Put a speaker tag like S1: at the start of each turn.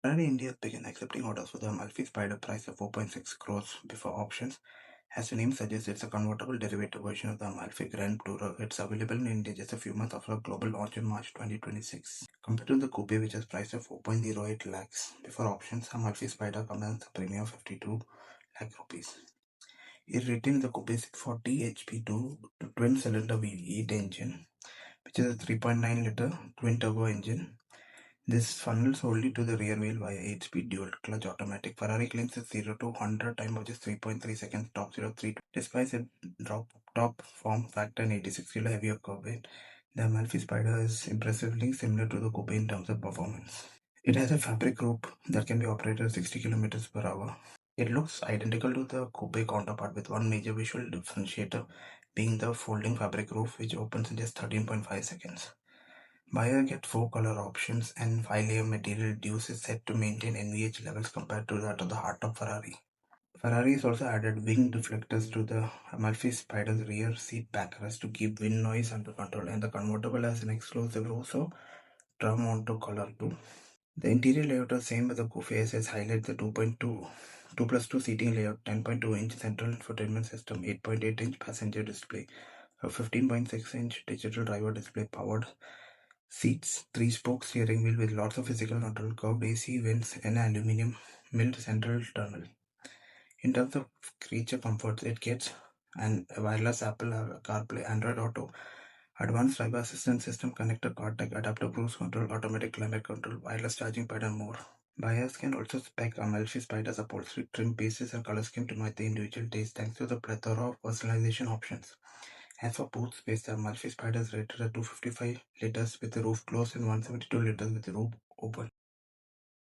S1: Ferrari India began accepting orders for the Amalfi Spider price of 4.6 crores before options. As the name suggests, it's a convertible derivative version of the Amalfi Grand Tourer. It's available in India just a few months after a global launch in March 2026. Compared to the coupe, which is priced at 4.08 lakhs before options, Amalfi Spider commands a premium of 52 lakh rupees. It retains the coupe 640 HP twin-cylinder V8 engine, which is a 3.9 liter twin-turbo engine. This funnels wholly to the rear wheel via 8-speed dual-clutch automatic. Ferrari claims its 0 to 100 time of just 3.3 seconds, top 0 3. Despite its top form factor and 86 kg heavier curb weight, the Amalfi Spider is impressively similar to the coupe in terms of performance. It has a fabric roof that can be operated at 60 km per hour. It looks identical to the coupe counterpart, with one major visual differentiator being the folding fabric roof, which opens in just 13.5 seconds. Buyer get 4 color options and 5-layer material reduce is set to maintain NVH levels compared to that of the hardtop Ferrari. Ferrari has also added wing deflectors to the Amalfi Spider's rear seat backrest to keep wind noise under control, and the convertible has an exclusive Rosso drum onto color too. The interior layout is same with the coupe as highlight the 2+2 seating layout, 10.2-inch central infotainment system, 8.8-inch passenger display, a 15.6-inch digital driver display, powered seats, 3-spoke steering wheel with lots of physical control, curved AC vents, and aluminum milled central tunnel. In terms of creature comforts, it gets a wireless Apple CarPlay, Android Auto, advanced driver assistance system, connected car tech, adaptive cruise control, automatic climate control, wireless charging pad, and more. Buyers can also spec Amalfi Spider's upholstery, trim pieces, and color scheme to match the individual taste thanks to the plethora of personalization options. As for boot space, the Amalfi Spider is rated at 255 liters with the roof closed and 172 liters with the roof open.